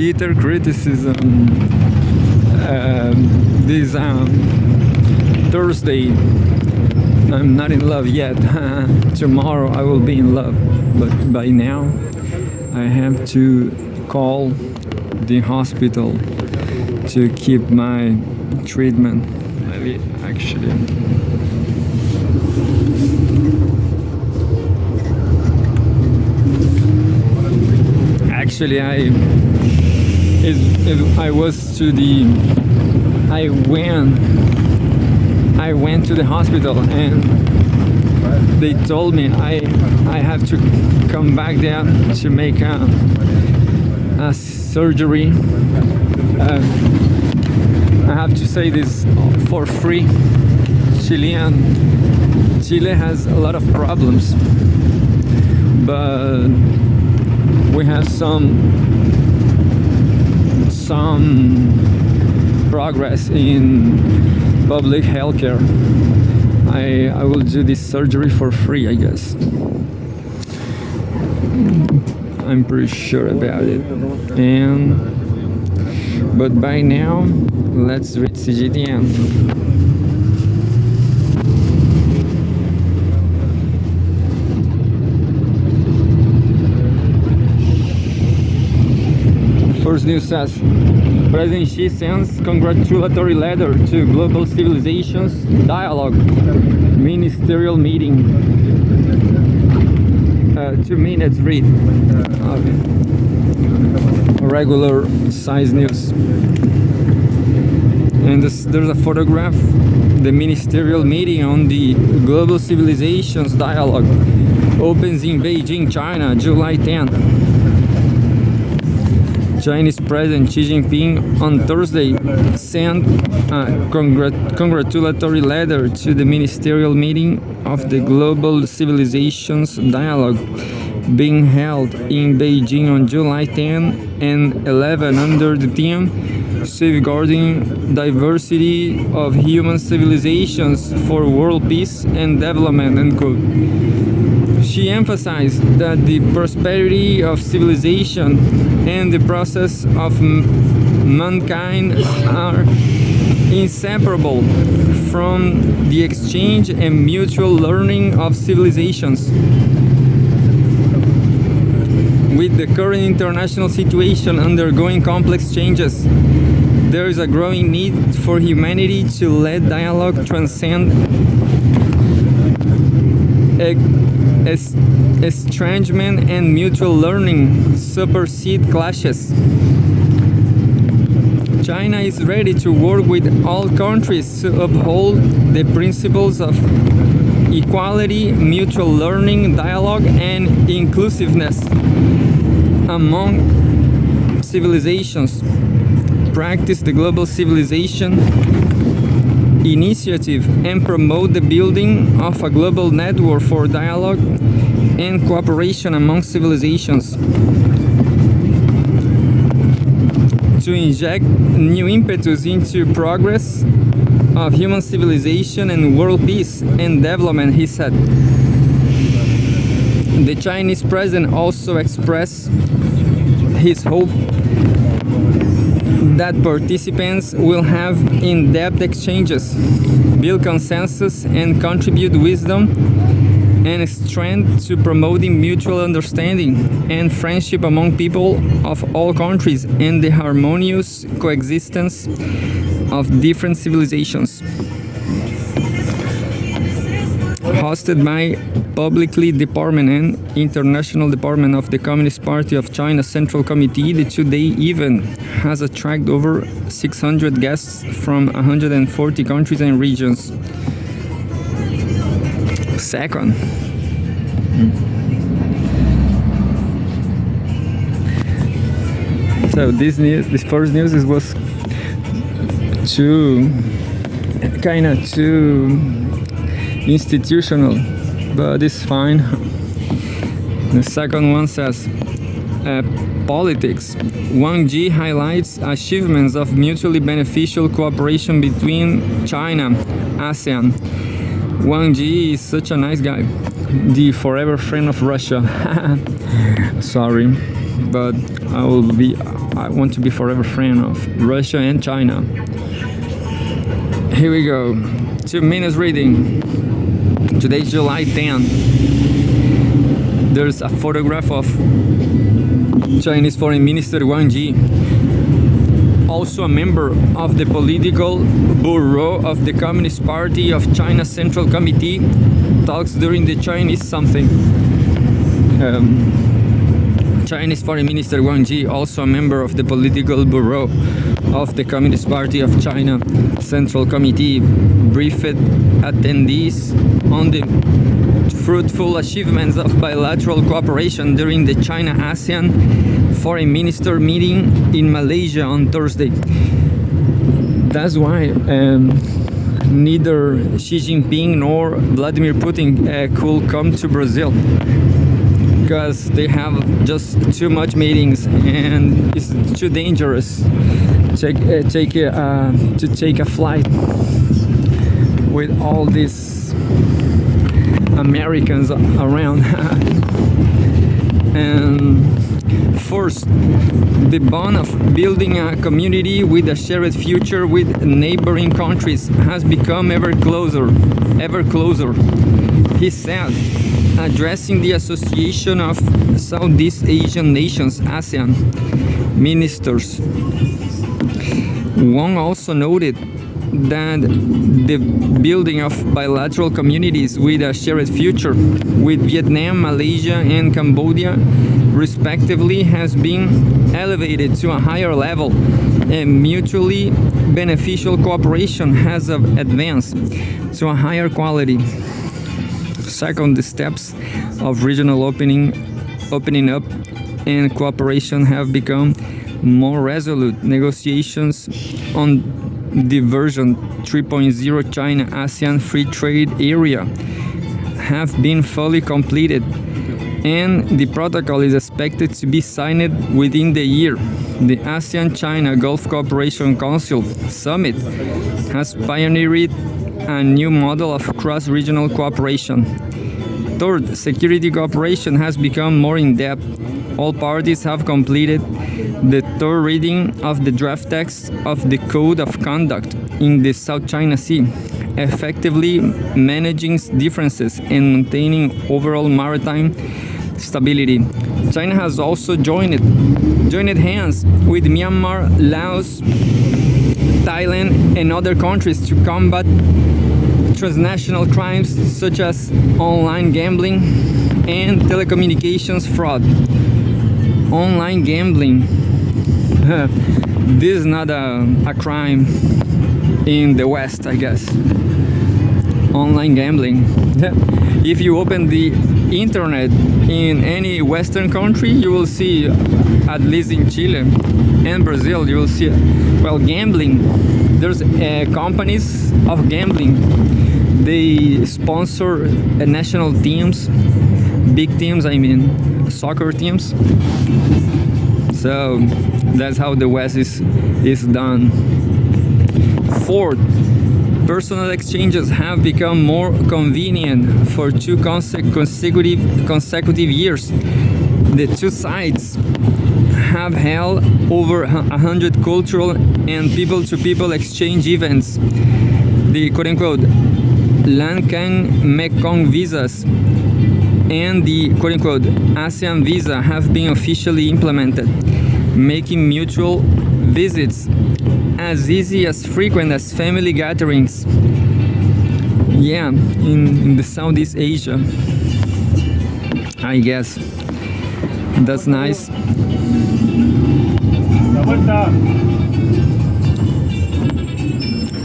bitter criticism this Thursday. I'm not in love yet. Tomorrow I will be in love, but by now I have to call the hospital to keep my treatment. Actually, I went to the hospital and they told me I have to come back there to make a surgery. I have to say this for free. Chile has a lot of problems, but we have some progress in public healthcare. I will do this surgery for free, I guess. I'm pretty sure about it. But by now, let's read Cgtn. First news says, President Xi sends congratulatory letter to Global Civilizations Dialogue Ministerial Meeting. 2 minutes read. Okay. Regular size news. And there's a photograph. The ministerial meeting on the Global Civilizations Dialogue opens in Beijing, China, July 10th. Chinese President Xi Jinping on Thursday sent a congratulatory letter to the ministerial meeting of the Global Civilizations Dialogue being held in Beijing on July 10 and 11 under the theme Safeguarding Diversity of Human Civilizations for World Peace and Development, end quote. She emphasized that the prosperity of civilization and the process of mankind are inseparable from the exchange and mutual learning of civilizations. With the current international situation undergoing complex changes, there is a growing need for humanity to let dialogue transcend estrangement and mutual learning supersede clashes. China is ready to work with all countries to uphold the principles of equality, mutual learning, dialogue, and inclusiveness among civilizations. Practice the Global Civilization Initiative and promote the building of a global network for dialogue and cooperation among civilizations. To inject new impetus into progress of human civilization and world peace and development, he said. The Chinese president also expressed his hope that participants will have in-depth exchanges, build consensus, and contribute wisdom and strength to promoting mutual understanding and friendship among people of all countries and the harmonious coexistence of different civilizations. Hosted by Publicly Department and International Department of the Communist Party of China Central Committee, the two-day event has attracted over 600 guests from 140 countries and regions. Second, so this first news was too institutional, but it's fine. The second one says, politics. Wang Yi highlights achievements of mutually beneficial cooperation between China, ASEAN. Wang Yi is such a nice guy, the forever friend of Russia. Sorry, but I will be I want to be forever friend of Russia and China. Here we go. 2 minutes reading. Today's July 10. There's a photograph of Chinese Foreign Minister Wang Yi, also a member of the political bureau of the Communist Party of China Central Committee, talks during the Chinese something. Chinese Foreign Minister Wang Yi, also a member of the political bureau of the Communist Party of China Central Committee, briefed attendees on the fruitful achievements of bilateral cooperation during the China-ASEAN Foreign Minister meeting in Malaysia on Thursday. That's why neither Xi Jinping nor Vladimir Putin could come to Brazil, because they have just too much meetings and it's too dangerous to take a flight with all these Americans around. And first, the bond of building a community with a shared future with neighboring countries has become ever closer, he said, addressing the Association of Southeast Asian Nations, ASEAN, ministers. Wang also noted that the building of bilateral communities with a shared future with Vietnam, Malaysia, and Cambodia, respectively, has been elevated to a higher level, and mutually beneficial cooperation has advanced to a higher quality. Second, the steps of regional opening up and cooperation have become more resolute. Negotiations on the version 3.0 China-ASEAN Free Trade Area have been fully completed, and the protocol is expected to be signed within the year. The ASEAN-China Gulf Cooperation Council Summit has pioneered a new model of cross-regional cooperation. Third, security cooperation has become more in-depth. All parties have completed the third reading of the draft text of the Code of Conduct in the South China Sea, effectively managing differences and maintaining overall maritime stability. China has also joined hands with Myanmar, Laos, Thailand, and other countries to combat transnational crimes such as online gambling and telecommunications fraud. Online gambling. This is not a crime in the West, I guess. Online gambling. If you open the internet in any Western country, you will see, at least in Chile and Brazil, you will see, well, gambling. There's companies of gambling. They sponsor national teams, big teams, I mean, soccer teams. So that's how the West is done. Fourth, personal exchanges have become more convenient for two consecutive years. The two sides have held over 100 cultural and people-to-people exchange events. The quote-unquote Lancang Mekong visas and the quote-unquote ASEAN visa have been officially implemented, making mutual visits as easy as frequent as family gatherings. Yeah, in the Southeast Asia, I guess. That's nice.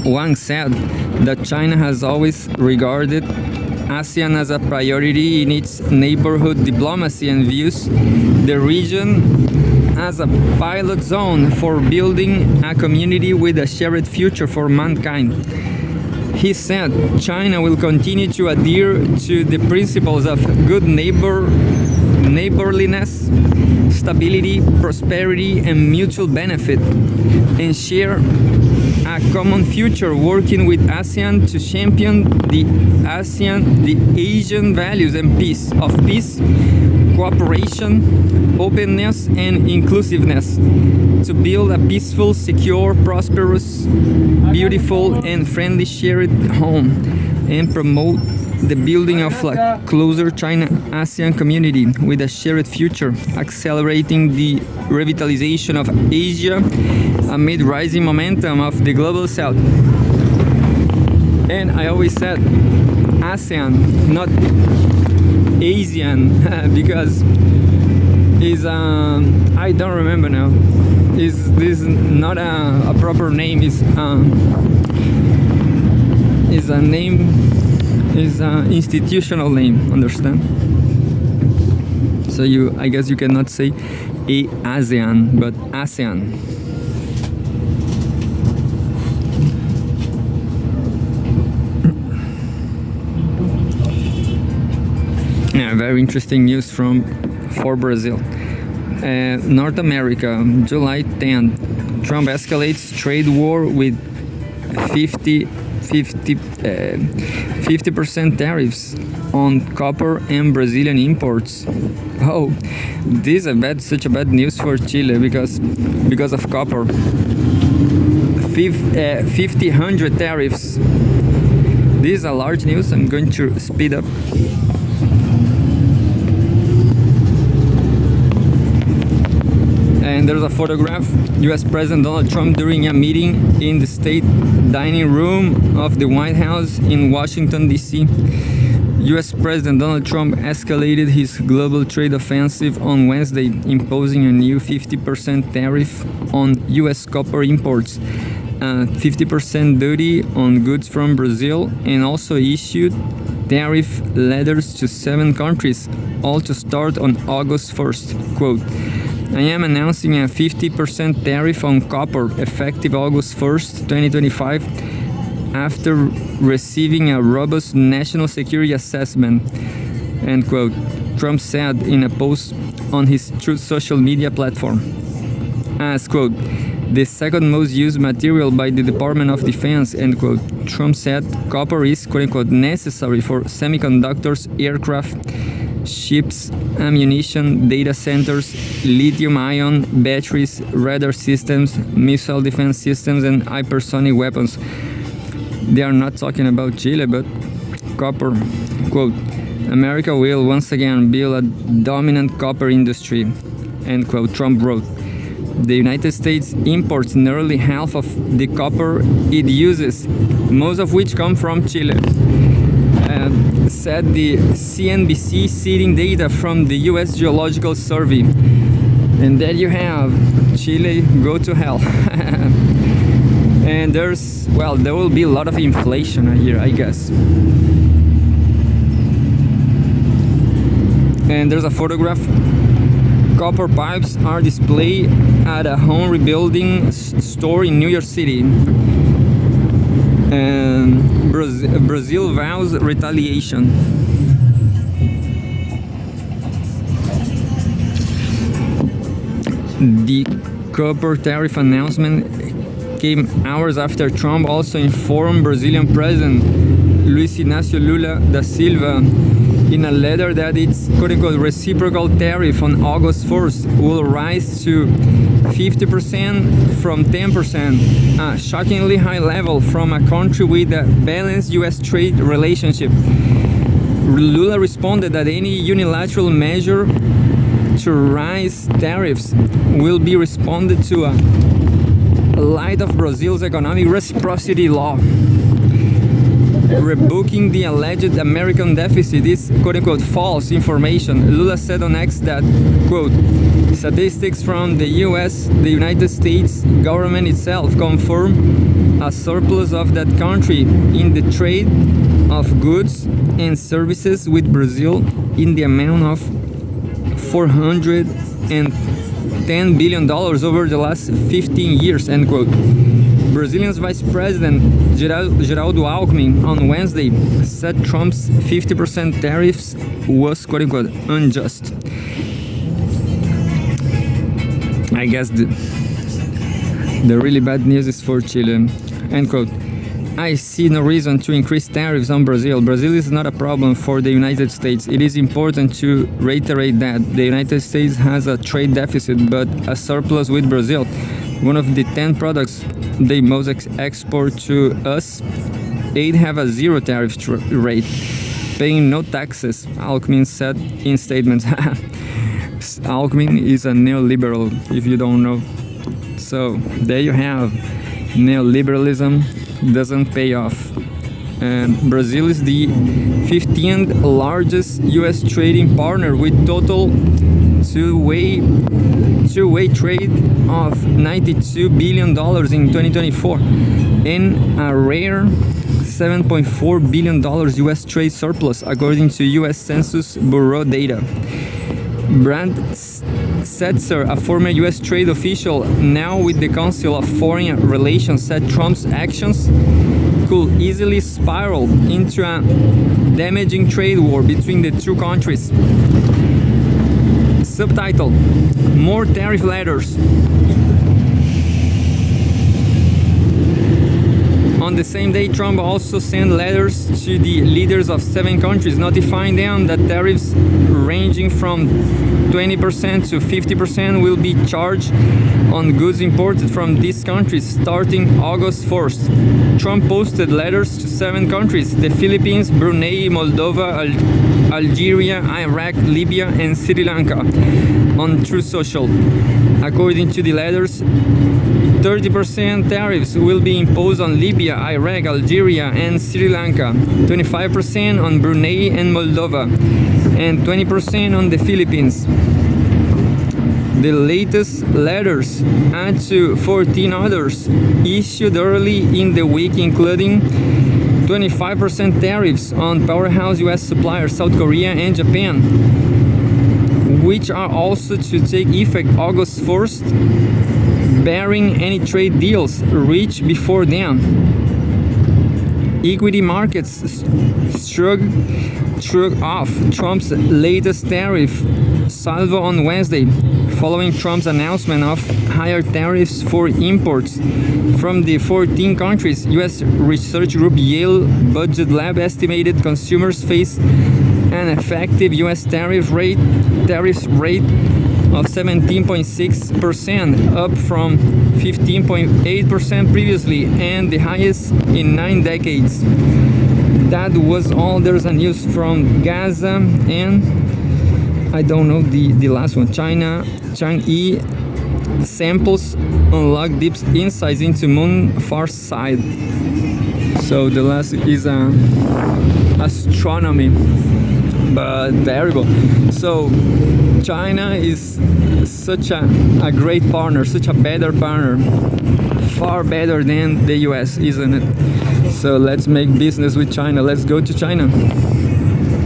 Wang said that China has always regarded ASEAN as a priority in its neighborhood diplomacy and views the region as a pilot zone for building a community with a shared future for mankind. He said China will continue to adhere to the principles of good neighborliness, stability, prosperity, and mutual benefit, and share a common future, working with ASEAN to champion the Asian values and peace, cooperation, openness, and inclusiveness, to build a peaceful, secure, prosperous, beautiful, and friendly shared home, and promote the building of a closer China-ASEAN community with a shared future, accelerating the revitalization of Asia amid rising momentum of the global south. And I always said ASEAN, not Asian, because is I don't remember now. Is this not a proper name? Is a name, is an institutional name. Understand? So I guess you cannot say ASEAN, but ASEAN. Yeah, very interesting news for Brazil. North America, July 10th. Trump escalates trade war with 50% tariffs on copper and Brazilian imports. Oh, this is such a bad news for Chile because of copper. 100 tariffs. This is a large news. I'm going to speed up. And there's a photograph, US President Donald Trump during a meeting in the state dining room of the White House in Washington, D.C. US President Donald Trump escalated his global trade offensive on Wednesday, imposing a new 50% tariff on US copper imports, 50% duty on goods from Brazil, and also issued tariff letters to 7 countries, all to start on August 1st. Quote, I am announcing a 50% tariff on copper effective August 1st, 2025, after receiving a robust national security assessment, end quote, Trump said in a post on his Truth social media platform. As, quote, the second most used material by the Department of Defense, end quote, Trump said copper is, quote unquote, necessary for semiconductors, aircraft, ships, ammunition, data centers, lithium-ion batteries, radar systems, missile defense systems, and hypersonic weapons. They are not talking about Chile, but copper. Quote, America will once again build a dominant copper industry, end quote, Trump wrote. The United States imports nearly half of the copper it uses, most of which come from Chile. Said the CNBC, citing data from the U.S. Geological Survey. And there you have Chile, go to hell. And there will be a lot of inflation here, I guess. And there's a photograph. Copper pipes are displayed at a home rebuilding store in New York City. And Brazil vows retaliation. The copper tariff announcement came hours after Trump also informed Brazilian President Luiz Inácio Lula da Silva in a letter that its quote-unquote reciprocal tariff on August 1st will rise to 50% from 10%, a shockingly high level from a country with a balanced U.S. trade relationship. Lula responded that any unilateral measure to raise tariffs will be responded to a light of Brazil's economic reciprocity law. Rebooking the alleged American deficit is quote-unquote false information. Lula said on X that, quote, statistics from the United States government itself confirm a surplus of that country in the trade of goods and services with Brazil in the amount of $410 billion over the last 15 years, end quote. Brazilian's Vice President Geraldo Alckmin on Wednesday said Trump's 50% tariffs was quote-unquote unjust. I guess the really bad news is for Chile. end quote. I see no reason to increase tariffs on Brazil. Brazil is not a problem for the United States. It is important to reiterate that the United States has a trade deficit but a surplus with Brazil. One of the 10 products they most export to us, 8 have a zero tariff rate, paying no taxes, Alckmin said in statements. Alckmin is a neoliberal, if you don't know. So there you have, neoliberalism doesn't pay off. And Brazil is the 15th largest US trading partner with total two-way trade of $92 billion in 2024 and a rare $7.4 billion US trade surplus according to US Census Bureau data. Brad Setzer, a former US trade official now with the Council of Foreign Relations, said Trump's actions could easily spiral into a damaging trade war between the two countries. Subtitle: More tariff letters. On the same day, Trump also sent letters to the leaders of 7 countries notifying them that tariffs ranging from 20% to 50% will be charged on goods imported from these countries starting August 1st. Trump posted letters to 7 countries: the Philippines, Brunei, Moldova, Algeria, Iraq, Libya, and Sri Lanka on Truth Social. According to the letters, 30% tariffs will be imposed on Libya, Iraq, Algeria, and Sri Lanka, 25% on Brunei and Moldova, and 20% on the Philippines. The latest letters add to 14 others issued early in the week, including 25% tariffs on powerhouse US suppliers South Korea and Japan, which are also to take effect August 1st, barring any trade deals reached before then. Equity markets shrugged off Trump's latest tariff salvo on Wednesday, following Trump's announcement of higher tariffs for imports from the 14 countries. U.S. research group Yale Budget Lab estimated consumers face an effective U.S. tariff rate of 17.6%, up from 15.8% previously, and the highest in 9 decades. That was all. There's a news from Gaza, and I don't know the last one. Chang'e samples unlock deep insights into moon far side. So the last is astronomy, but variable. So China is such a great partner, such a better partner, far better than the US, isn't it? So let's make business with China. Let's go to China.